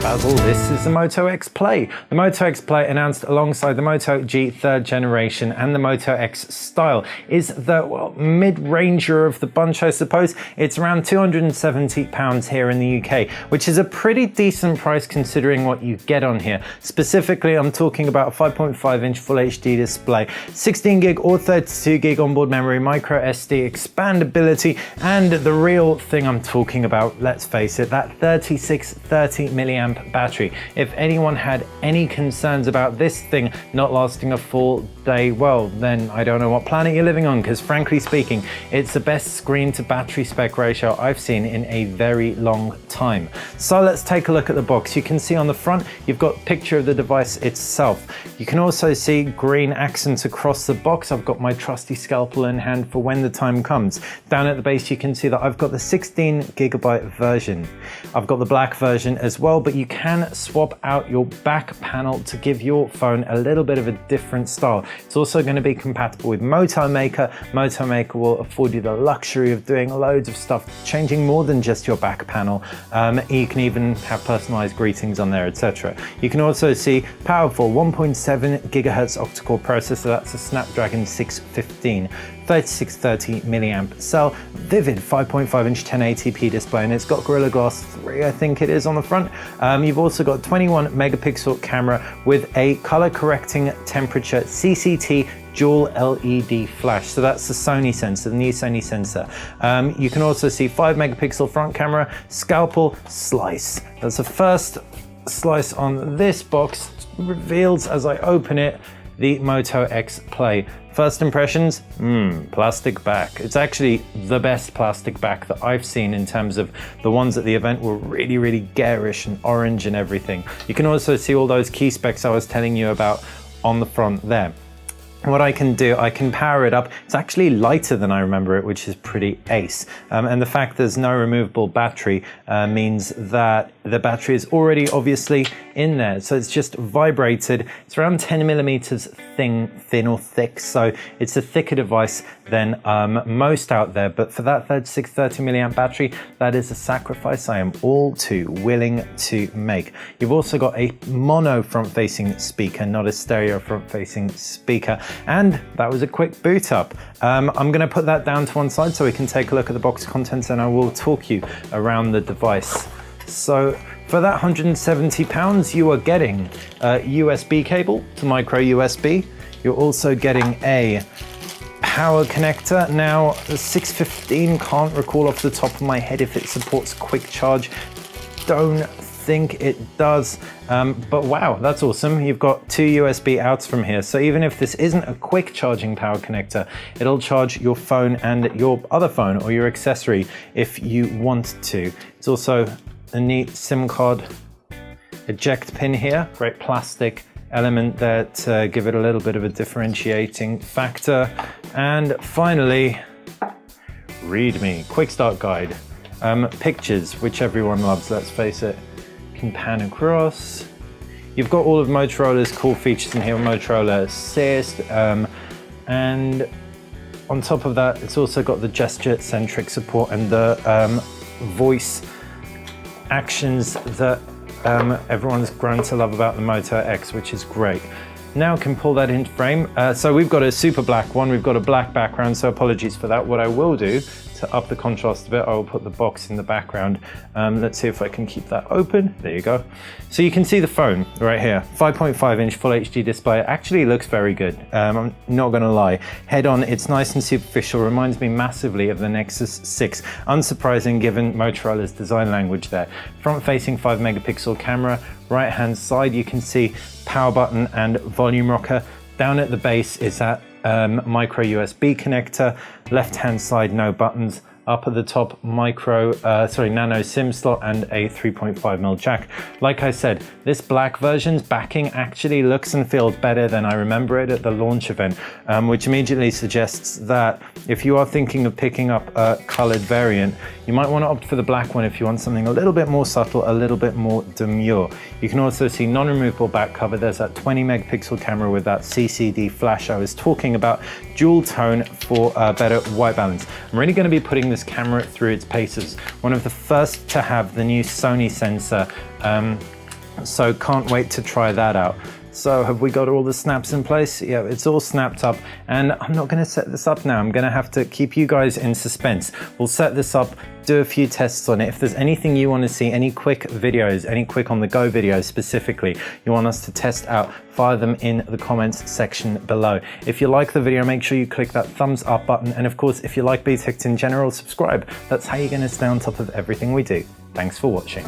Basil, this is the Moto X Play. The Moto X Play, announced alongside the Moto G 3rd generation and the Moto X Style, is the mid-ranger of the bunch, I suppose. It's around £270 here in the UK, which is a pretty decent price considering what you get on here. Specifically, I'm talking about a 5.5-inch Full HD display, 16 gig or 32 gig onboard memory, micro SD expandability, and the real thing I'm talking about, let's face it, that 3630 milliamp battery. If anyone had any concerns about this thing not lasting a full day, well, then I don't know what planet you're living on, because frankly speaking, it's the best screen to battery spec ratio I've seen in a very long time. So let's take a look at the box. You can see on the front, you've got a picture of the device itself. You can also see green accents across the box. I've got my trusty scalpel in hand for when the time comes. Down at the base, you can see that I've got the 16 gigabyte version. I've got the black version as well, but you can swap out your back panel to give your phone a little bit of a different style. It's also going to be compatible with Moto Maker. Moto Maker will afford you the luxury of doing loads of stuff, changing more than just your back panel. You can even have personalized greetings on there, etc. You can also see powerful 1.7 gigahertz octa-core processor. That's a Snapdragon 615. 3630 milliamp cell, vivid 5.5-inch 1080p display, and it's got Gorilla Glass 3, I think it is, on the front. You've also got 21 megapixel camera with a color correcting temperature CCT dual LED flash. So that's the Sony sensor, the new Sony sensor. You can also see 5 megapixel front camera, scalpel slice. That's the first slice on this box. Reveals as I open it the Moto X Play. First impressions, plastic back. It's actually the best plastic back that I've seen in terms of the ones at the event were really garish and orange and everything. You can also see all those key specs I was telling you about on the front there. What I can do, I can power it up. It's actually lighter than I remember it, which is pretty ace. And the fact there's no removable battery means that the battery is already obviously in there. So it's just vibrated. It's around 10 millimeters thin or thick. So it's a thicker device than most out there. But for that 3630 milliamp battery, that is a sacrifice I am all too willing to make. You've also got a mono front-facing speaker, not a stereo front-facing speaker. And that was a quick boot up. I'm going to put that down to one side so we can take a look at the box contents, and I will talk you around the device. So for that £170, you are getting a USB cable to micro USB. You're also getting a power connector. Now, the 615, can't recall off the top of my head if it supports quick charge. Don't think it does, but wow, that's awesome. You've got 2 USB outs from here, so even if this isn't a quick charging power connector, it'll charge your phone and your other phone or your accessory if you want to. It's also a neat SIM card eject pin here, great plastic element there to give it a little bit of a differentiating factor. And finally, README, quick start guide. Pictures, which everyone loves, let's face it, can pan across. You've got all of Motorola's cool features in here, Motorola Assist, and on top of that, it's also got the gesture-centric support and the voice actions that everyone's grown to love about the Moto X, which is great. Now can pull that into frame. So we've got a super black one, we've got a black background, so apologies for that. What I will do to up the contrast a bit, I will put the box in the background. Let's see if I can keep that open. There you go. So you can see the phone right here. 5.5-inch Full HD display. It actually looks very good. I'm not gonna lie. Head on, it's nice and superficial. Reminds me massively of the Nexus 6. Unsurprising given Motorola's design language there. Front-facing 5 megapixel camera. Right-hand side, you can see power button and volume rocker. Down at the base is that micro USB connector. Left-hand side, no buttons. Up at the top, nano SIM slot and a 3.5mm jack. Like I said, this black version's backing actually looks and feels better than I remember it at the launch event, which immediately suggests that if you are thinking of picking up a colored variant, you might want to opt for the black one if you want something a little bit more subtle, a little bit more demure. You can also see non-removable back cover. There's that 20 megapixel camera with that CCD flash I was talking about, dual tone for better white balance. I'm really going to be putting this camera through its paces. One of the first to have the new Sony sensor So can't wait to try that out. So have we got all the snaps in place? Yeah, it's all snapped up, and I'm not going to set this up now. I'm going to have to keep you guys in suspense. We'll set this up, do a few tests on it. If there's anything you want to see, any quick videos, any quick on the go videos specifically you want us to test out, fire them in the comments section below. If you like the video, make sure you click that thumbs up button, and of course if you like BTech in general, subscribe. That's how you're going to stay on top of everything we do. Thanks for watching.